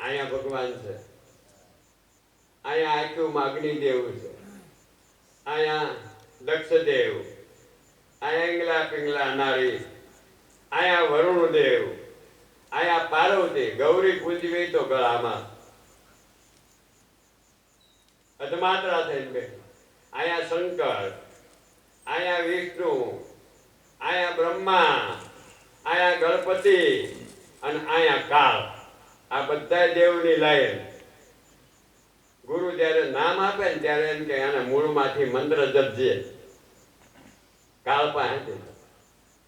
અહીંયા ભગવાન છે, અહીંયા આખ્યુંમાં અગ્નિદેવ છે, અહીંયા દક્ષદેવ, અહીંયા ઈંગલા પિંગલા નારી, અહીંયા વરુણદેવ, અહીંયા પાર્વતી, ગૌરી પૂજવી તો ગળામાં અધમાત્રા થઈને બેઠી, અહીંયા શંકર, અહીંયા વિષ્ણુ, અહીંયા બ્રહ્મા, અહીંયા ગણપતિ અને અહીંયા કાળ. આ બધા દેવની લાઈન. ગુરુ જ્યારે નામ આપે ને ત્યારે એમ કે આના મૂળમાંથી મંત્ર જપજે. કાળ પાસે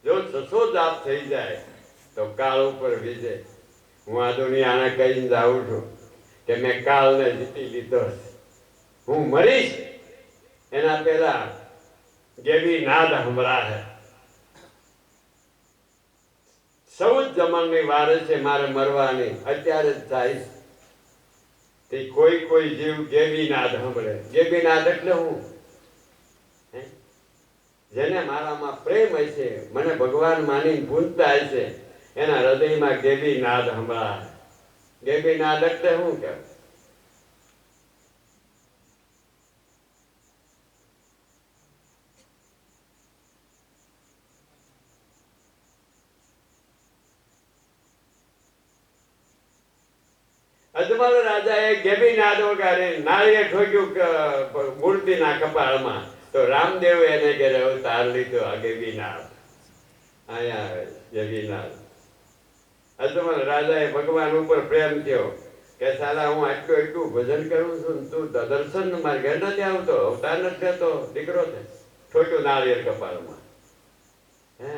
જો 600 જાપ થઈ જાય તો કાળ ઉપર વિજય. હું આ દુનિયાને કહીને જાઉં છું કે મેં કાળને જીતી લીધો છે. હું મરીશ એના પહેલા ગેવી નાદ સંભળાશે. 14 જમણની વાર છે મારે મરવાની, અત્યારે જ થાય. તે કોઈ જીવ ગેવી નાદ સાંભળે. ગેવી નાદ એટલે હું, જેને મારામાં પ્રેમ હશે, મને ભગવાન માની પૂજતા હશે, એના હૃદયમાં ગેવી નાદ સંભળાય. ગેવી નાદ એટલે શું કહેવાય? અજમલ રાજાએ ગેબી નાદ વગાડી નાળીએ ઠોક્યું મૂર્તિના કપાળમાં, તો રામદેવ એને ઘેરે અવતાર લીધો. આ ગેબી નાદ અહીંયા આવે. ગેબી નાદ. અજમલ રાજાએ ભગવાન ઉપર પ્રેમ થયો કે સાલા હું એટલું ભજન કરું છું, તું દર્શન મારે ઘેર નથી આવતો, અવતાર નથી થતો, દીકરો છે. ઠોક્યું નાળિયેર કપાળમાં. હે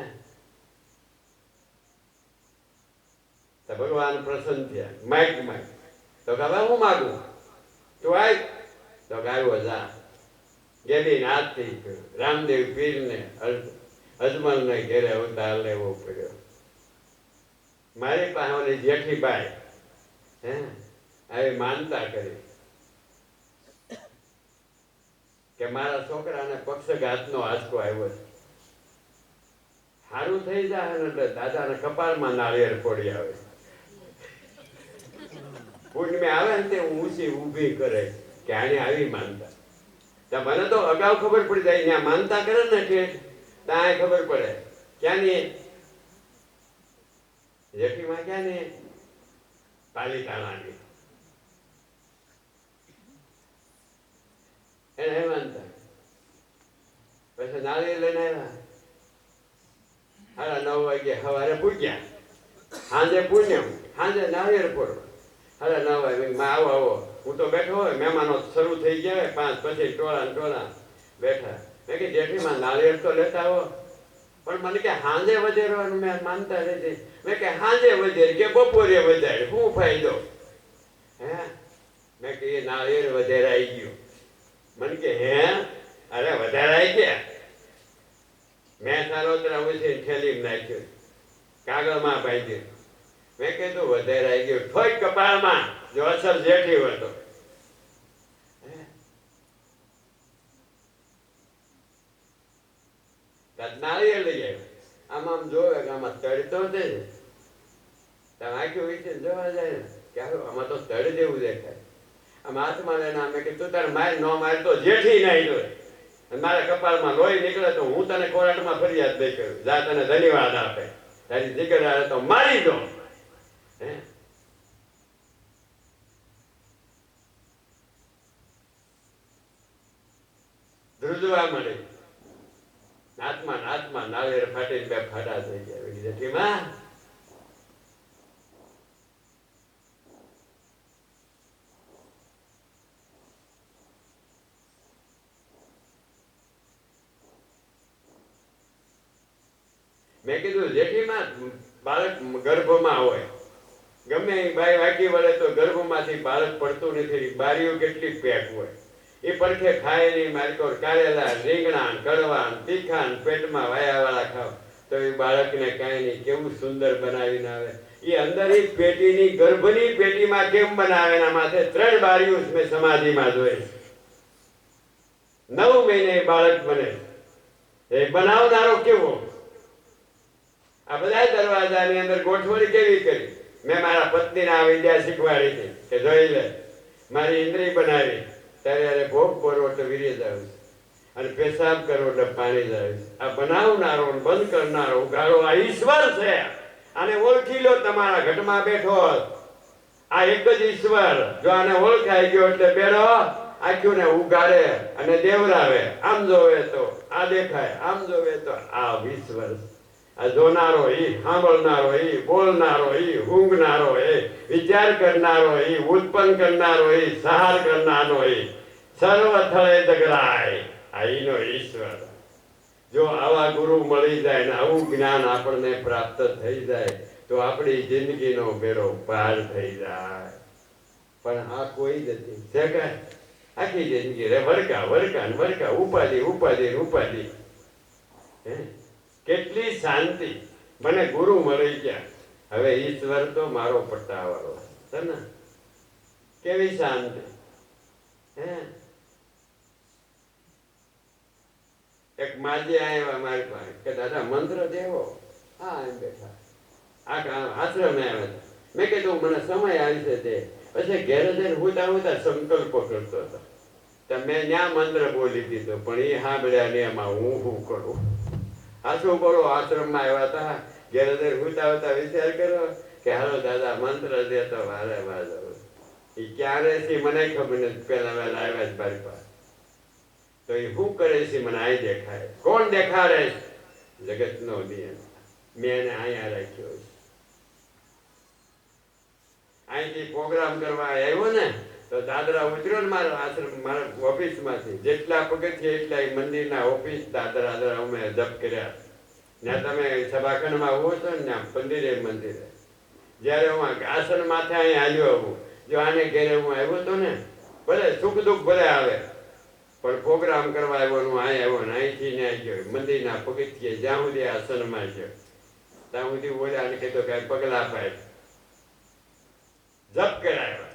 તો ભગવાન પ્રસન્ન થયા. માઇક તો હવે હું માગું, તું આય તો આવ્યો. જા. ગેબી નાદથી રામદેવ પીરને અજમલને ઘેરે અવતાર લેવો પડ્યો. મારી પાસે ઓલી જેઠીબાઈ આવી માનતા કરી કે મારા છોકરાને પક્ષઘાતનો આંચકો આવ્યો છે, સારું થઈ જાય એટલે દાદાને કપાળમાં નાળિયેર ફોડી આવે. પૂર્ણિમે આવે ને તે ઊભી કરે કે આને આવી માનતા. મને તો અગાઉ ખબર પડી જાય, ત્યાં માનતા કરે ને કે ત્યાં ખબર પડે ક્યાંની જેઠીમાં, ક્યાંની પાલિતાણાની. એને માનતા. પછી નાળિયેર લઈને આવ્યા. 9:30 વાગે સવારે પૂજ્યા, સાંજે પૂજ્યા, સાંજે નાળિયેર ફોડો. 9:30 વાગે આવો. હું તો બેઠો હોય, મહેમાનો શરૂ થઈ ગયા હોય, 5 પછી ટોળા બેઠા. મેં કે જેઠીમાં નાળિયેર તો લેતા આવો. પણ મને કે સાંજે વધેરવાનું મેં માનતા નથી. મેં કે સાંજે વધેર કે બપોરે વધારે શું ફાયદો? હે મેં કે એ નાળિયેર વધેરાઈ ગયું. મને કે હે અરે વધારાઈ ગયા. મેં સારોતરા ઉછીને થેલીમાં નાખ્યું, કાગળમાં બાંધ્યું. મેં કીધું વધારાઈ ગયું. ઠોક કપાળમાં. જો અસર જેઠી હતો. નાળિયેર લઈ આવ્યો. આમ જોવે કે આમાં તળતો છે. તમે આખી વિશે જોવા જાય ને કે આમાં તો તળ જેવું દેખાય. આમ હાથમાં લઈને મેં કીધું તું તારે માર ન માર તો જેઠી નાઈ દો. મારા કપાળમાં લોહી નીકળે તો હું તને કોર્ટમાં ફરિયાદ નહીં કરું. જા તને ધન્યવાદ આપે. તારી દીકરા તો મારી દો. ધ્રુજવા મળે. હાથમાં નાળિયેર ફાટીને 2 ફાટા થઈ ગયા. જેઠીમાં મેં કીધું જેઠીમાં બાળક ગર્ભમાં હોય, ગમે એ બાઈ વાગી વળે તો ગર્ભમાંથી બાળક પડતું નથી. બારીઓ કેટલી પેક હોય, એ પડખે ખાય નહીં. મારી કારેલા, રીંગણા, કડવા, તીખા, પેટમાં વાયાવાળા ખાવ તો એ બાળકને કાંઈ નહીં. કેવું સુંદર બનાવીને આવે. એ અંદર એ પેટીની, ગર્ભની પેટીમાં કેમ બનાવે? એના માથે 3 બારીઓ મેં સમાધિમાં જોઈ. 9 મહિને બાળક બને. એ બનાવનારો કેવો? આ બધા દરવાજાની અંદર ગોઠવણી કેવી કરી? મેં મારા પત્નીને આ વિદ્યા શીખવાડી હતી કે જોઈ લે, મારી ઇન્દ્રિય બનાવી ત્યારે ભોગ ભરો એટલે વીર્ય જાવ અને પેશાબ કરો એટલે પાણી જાય. આ બનાવનારો બંધ કરનારો ઉઘાડો આ ઈશ્વર છે. આને ઓળખી લો. તમારા ઘટમાં બેઠો આ એક જ ઈશ્વર. જો આને ઓળખાઈ ગયો એટલે બેડો આખ્યું ને ઉગાડે અને દેવરાવે. આમ જોવે તો આ દેખાય, આમ જોવે તો આ ઈશ્વર. આ જોનારો ઈ, સાંભળનારો ઈ, બોલનારો ઈ, ઊંઘનારો એ, વિચાર કરનારો ઈ, ઉત્પન્ન કરનારો ઈ, સહાર કરનારો ઈ, સર્વ થળે જગરાય આ ઈનો ઈશ્વર. જો આવા ગુરુ મળી જાય ને આવું જ્ઞાન આપણને પ્રાપ્ત થઈ જાય તો આપણી જિંદગીનો બેડો પાર થઈ જાય. પણ આ કોઈ જ નથી. જગાય આખી જિંદગી રે વરકા વરકા ને વરકા, ઉપાધિ ઉપાધિ ઉપાધિ. કેટલી શાંતિ. મને ગુરુ મળી ગયા, હવે ઈશ્વર તો મારો પટ્ટાવાળો છે ને. કેવી શાંતિ. એક માજી આવ્યા મારી પાસે કે દાદા મંત્ર દેવો. હા એમ બેઠા આશ્રમે આવ્યા હતા. મેં કીધું મને સમય આવી છે તે. પછી ઘેરે જઈને હુતા હુતા સંકલ્પો કરતો હતો. મેં ત્યાં મંત્ર બોલી દીધો પણ એ સાંભળ્યા ને એમાં હું શું કરું. આ શું કરો? આશ્રમમાં આવ્યા હતા, ઘેરે જઈને હુતા હુતા વિચાર કર્યો કે હાલો દાદા મંત્ર દેતો વારે વાજો. એ ક્યારે છે મને ખબર નથી. પેલા વહેલા આવ્યા જ મારી પાસે. તો એ શું કરે છે મને અહીં દેખાય. કોણ દેખાડે? જગતનો નિયમ. મેં એને અહીંયા રાખ્યો છે. અહીંથી પ્રોગ્રામ કરવા આવ્યો ને તો દાદરા ઉતર્યો ને મારા આશ્રમ મારા ઓફિસમાંથી. જેટલા પગથિયા એટલા મંદિરના ઓફિસ દાદરા અમે જપ કર્યા. ત્યાં તમે સભાખંડમાં આવો છો ને ત્યાં મંદિરે મંદિરે. જ્યારે હું આસન માથે અહીં આવ્યો આવું, જો આને ઘેરે હું આવ્યો હતો ને, ભલે સુખ દુઃખ ભલે આવે પણ પ્રોગ્રામ કરવા આવ્યો હું અહીં આવ્યો ને અહીંથી ને આવી ગયો મંદિરના પગથિયે જ્યાં સુધી આસનમાં ગયો ત્યાં સુધી બોલ્યા કીધું કે પગલા પાય જપ કરાવ્યા.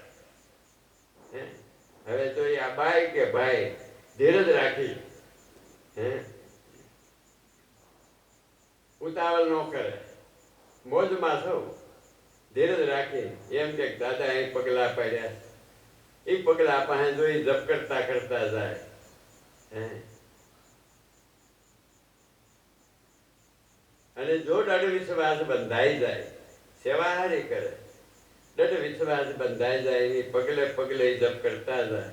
હવે તો આ બાઈ કે ભાઈ ધીરજ રાખી, ઉતાવળ ન કરે, મોજમાં સૌ ધીરજ રાખી એમ કે દાદા અહીં પગલા પાડ્યા. એ પગલા પાસે જોઈ જપ કરતા કરતા જાય. અને જો દૃઢ વિશ્વાસ બંધાઈ જાય, સેવા હારી કરે, દૃઢ વિશ્વાસ બંધાઈ જાય, એની પગલે પગલે જપ કરતા જાય.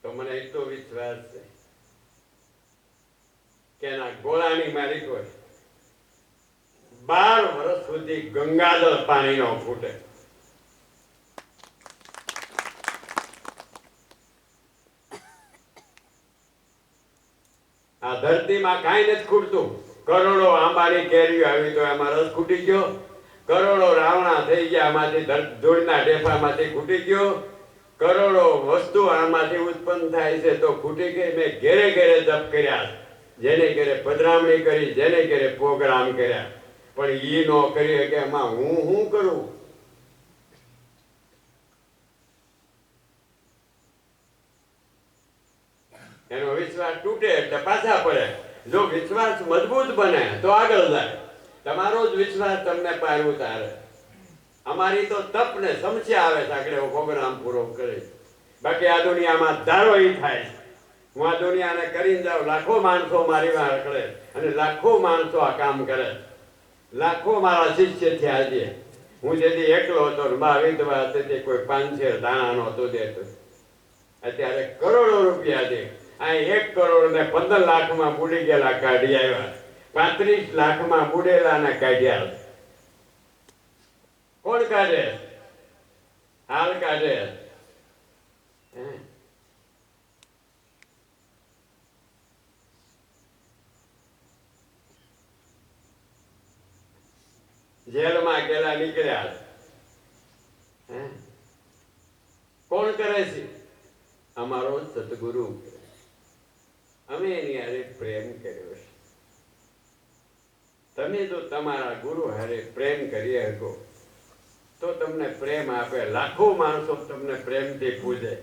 તો મને એટલો વિશ્વાસ છે કે એના ગોળાની માલિક હોય 12 વર્ષ સુધી ગંગાજળ પાણી નો ફૂટે. આ ધરતીમાં કાંઈ નથી ખૂટતું. કરોડો આંબાની કેરીઓ આવી તો એમાં રસ ખૂટી ગયો. કરોડો રાવણા થઈ ગયા આમાંથી, ધૂળના ઢેફામાંથી ખૂટી ગયો. કરોડો વસ્તુ આમાંથી ઉત્પન્ન થાય છે તો ખૂટી ગઈ. મેં ઘેરે ઘેરે જપ કર્યા, જેને ઘેરે પધરામણી કરી, જેને ઘેરે પ્રોગ્રામ કર્યા, પણ ઈ નો કરી કે એમાં હું શું કરું? એનો વિશ્વાસ તૂટે એટલે પાછા પડે. જો વિશ્વાસ મજબૂત બને તો આગળ જાય. તમારો જ વિશ્વાસ તમને પાર ઉતારે. અમારી તો તપ ને સમસ્યા આવે છે આગળ પ્રોગ્રામ પૂરો કરે. બાકી આ દુનિયામાં ધારો ઈ થાય. હું આ દુનિયાને કરીને જાઉં, લાખો માણસો મારી વાર કરે અને લાખો માણસો આ કામ કરે. લાખો મારા શિષ્ય છે. આજે હું જેથી એકલો હતો ને બા વિધવા હતી, કોઈ 5 દાણા નહોતો દેતો. અત્યારે કરોડો રૂપિયા દે. અહીં 1 કરોડ ને 15 લાખમાં બુડી ગયેલા કાઢી આવ્યા, 35 લાખમાં બુડેલા ને કાઢ્યા. કોણ કાઢે? હાલ કાઢે. જેલમાં ગયેલા નીકળ્યા. કોણ કરે છે? અમારો સદગુરુ. અમે એની હારે પ્રેમ કર્યો છે. તમે જો તમારા ગુરુ હારે પ્રેમ કરી શકો તો તમને પ્રેમ આપે. લાખો માણસો તમને પ્રેમથી પૂજે.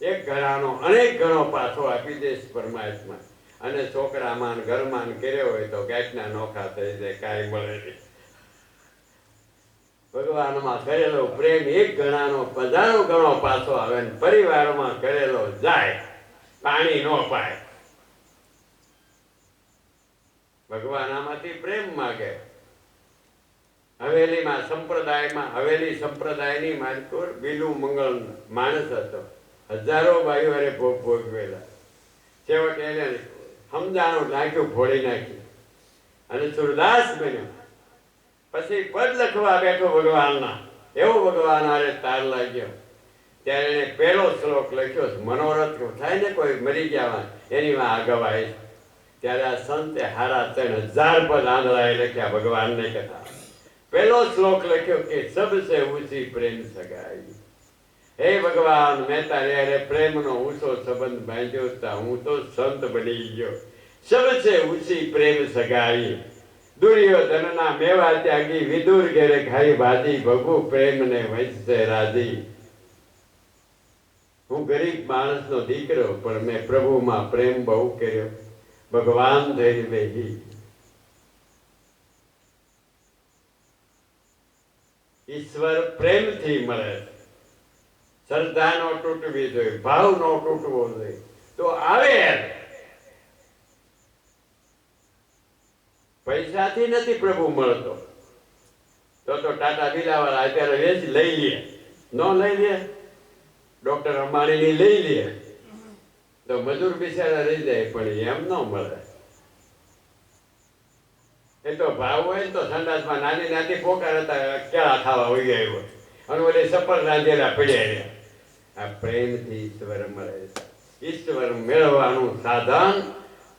એક ઘણાનો અનેક ગણો પાછો આપી દેશ પરમાત્મા. અને છોકરામાં ઘરમાં કર્યો હોય તો ગાંઠના નોખા થઈ જાય, કાંઈ મળે નહીં. ભગવાનમાં કરેલો પ્રેમ એક ગણાનો 1000 ગણો પાછો આવે ને પરિવારમાં કરેલો જાય, પાણી ન પાય. ભગવાન આમાંથી પ્રેમ માગે. હવેલીમાં સંપ્રદાયમાં, હવેલી સંપ્રદાયની માનકોર બીલું મંગળ માણસ હતો. હજારો ભાઈઓને ભોગ ભોગવેલા. છેવટે એને સમજાણું નાખ્યું, ફોડી નાખ્યું અને સુરદાસ બન્યો. પછી પદ લખવા બેઠો ભગવાનના. એવો ભગવાન આરે તાર લાગ્યો. ત્યારે એને પહેલો શ્લોક લખ્યો. મનોરથ થાય ને કોઈ મરી ગયા એની માં આગવાય. ત્યારે આ સંતે હારા 3000 પદ આંધળાએ લખ્યા ભગવાનને કથા. પહેલો શ્લોક લખ્યો કે સબસે ઊંચી પ્રેમ સગાઈ. હે ભગવાન, મેં તારે અરે પ્રેમનો ઊંચો સંબંધ બાંધ્યો તા હું તો સંત બની ગયો. સબસે ઊંચી પ્રેમ સગાઈ. દુર્યોધનના મેવા ત્યાગી, વિદુર ઘેરે ખાઈ ભાજી, ભગુ પ્રેમને વંચશે રાજી. હું ગરીબ માણસનો દીકરો, પણ મેં પ્રભુમાં પ્રેમ બહુ કર્યો. ભગવાન થઈ બેહી. ઈશ્વર પ્રેમથી મળે. શ્રદ્ધા નો તૂટવી જોઈએ, ભાવ નો તૂટવો જોઈએ તો આવે. પૈસાથી નથી પ્રભુ મળતો. તો ટાટા બિલાવાળા અત્યારે વેચ લઈ લે, ન લઈ લે. ડોક્ટર અંબાણીની લઈ લે તો મજૂર બિચારા રહી જાય, પણ એમ ન મળે. એ તો ભાવ હોય ને તો સંડાસમાં નાની નાની પોકાર હતા, કેળા ખાવા હોય આવ્યો અને ઓલી સફર રાંધેલા પડ્યા રહ્યા. આ પ્રેમથી ઈશ્વર મળે. ઈશ્વર મેળવવાનું સાધન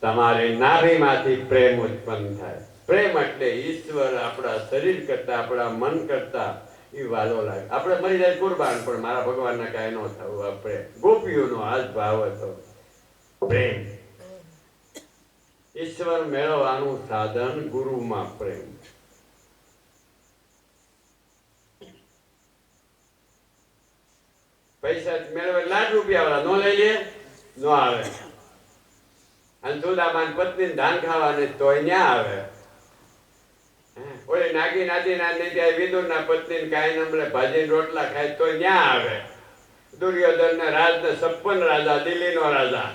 તમારી નાભીમાંથી પ્રેમ ઉત્પન્ન થાય. પ્રેમ એટલે ઈશ્વર આપણા શરીર કરતા, આપણા મન કરતા એ વાલો લાગે. આપણે મરી જાય કુરબાન, પણ મારા ભગવાનને કાંઈ ન થવું. આ પ્રેમ ગોપીઓનો આ જ ભાવ હતો, પ્રેમ. ઈશ્વર મેળવવાનું સાધન ગુરુમાં પ્રેમ. પૈસા મેળવે લાખ રૂપિયા વાળા નો લઈ લે, નો આવે. અને સુદામાન પત્ની ધાન ખાવાને તોય ન્યા આવે. ઓલી નાગી નાતી નાની ત્યાં વિદુર ના પત્ની કાંઈ નમળે ભાજી રોટલા ખાય તો ન્યા આવે. દુર્યોધન ને રાજ ને 56 રાજા, દિલ્હી નો રાજા,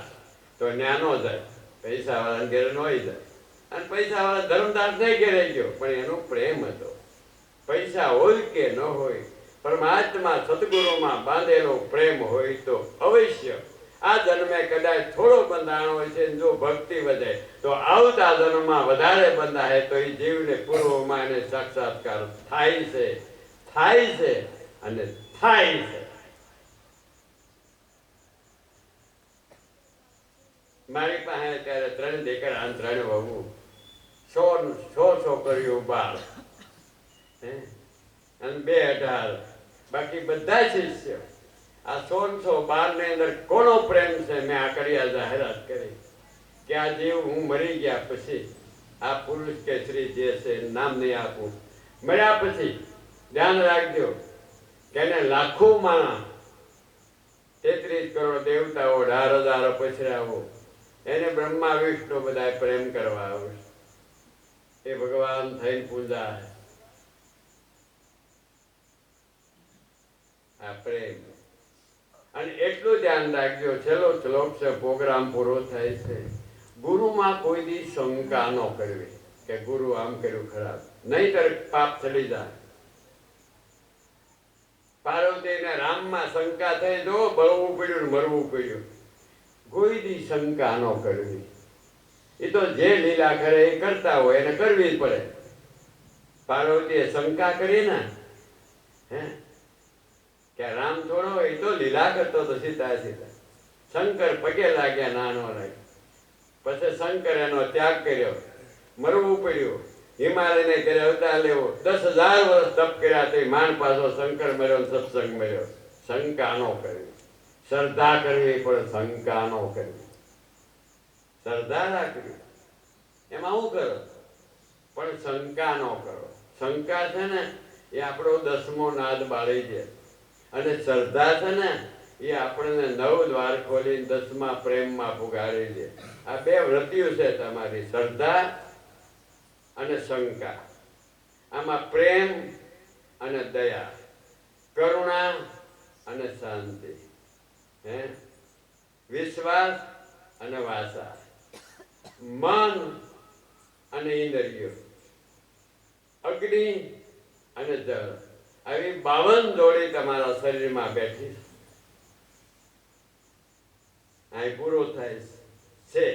તો ન્યા નો જાય. પૈસા વાળા ઘેરે નો જાય. અને પૈસા વાળા ધર્મદાસ નહીં ઘેરે ગયો, પણ એનો પ્રેમ હતો. પૈસા હોય કે ન હોય, પરમાત્મા સદગુરુમાં બાંધેલો પ્રેમ હોય તો અવશ્ય આ જન્મે કદાચ થોડો બંધાણો હોય છે. જો ભક્તિ વધે તો આવતા જન્મમાં વધારે બંધાય તો એ જીવને પૂર્વમાં એને સાક્ષાત્કાર થાય છે, થાય છે અને થાય છે. મારી પાસે અત્યારે 3 દીકરા અને 3 વહુ, 100 છોકરીઓ 12 અને 2 18. બાકી બધા શિષ્ય. આ 112 ની અંદર કોનો પ્રેમ છે? મેં આ કર્યા જાહેરાત કરી કે આ જીવ હું મરી ગયા પછી આ પુરુષ કે સ્ત્રી જે છે નામ નહીં આપું, મળ્યા પછી ધ્યાન રાખજો કે એને લાખો માણસ, 33 કરોડ દેવતાઓ, 18,000 પછડાઓ, એને બ્રહ્મા વિષ્ણુ બધા પ્રેમ કરવા આવશે. એ ભગવાન થઈને પૂજા. આ પ્રેમ. અને એટલું ધ્યાન રાખજો, છેલ્લો શ્લોક છે, પ્રોગ્રામ પૂરો થાય છે. ગુરુમાં કોઈ દી શંકા ન કરવી કે ગુરુ આમ કર્યું ખરાબ, નહીંતર પાપ ચડી જાય. પાર્વતી ને રામમાં શંકા થઈ, જો બળવું પડ્યું ને મરવું પડ્યું. કોઈ દી શંકા ન કરવી. એ તો જે લીલા કરે એ કરતા હોય એને કરવી જ પડે. પાર્વતીએ શંકા કરી ને, કે રામ થોડો એ તો લીલા કરતો તો સીતા સીતા. શંકર પગે લાગ્યા, નાનો લાગ્યો. પછી શંકર એનો ત્યાગ કર્યો, મરવું પડ્યું. હિમાલયને કરે અવતાર લેવો, 10,000 વર્ષ તપ કર્યા તો માંડ પાછો શંકર મર્યો, સત્સંગ મળ્યો. શંકા ન કરવી. શ્રદ્ધા કરવી પણ શંકા ન કરવી. શ્રદ્ધા રાખવી, એમાં શું કરો પણ શંકા ન કરો. શંકા છે ને એ આપણો 10મો નાદ બાળી દે, અને શ્રદ્ધા છે ને એ આપણને 9 દ્વાર ખોલીને 10મા પ્રેમમાં પુગાડી દે. આ 2 વૃત્તિઓ છે તમારી, શ્રદ્ધા અને શંકા. આમાં પ્રેમ અને દયા, કરુણા અને શાંતિ, વિશ્વાસ અને વાસા, મન અને ઇન્દ્રિયો, અગ્નિ અને જળ, આવી 52 જોડી તમારા શરીરમાં બેઠી અહીં પૂરો થાય છે.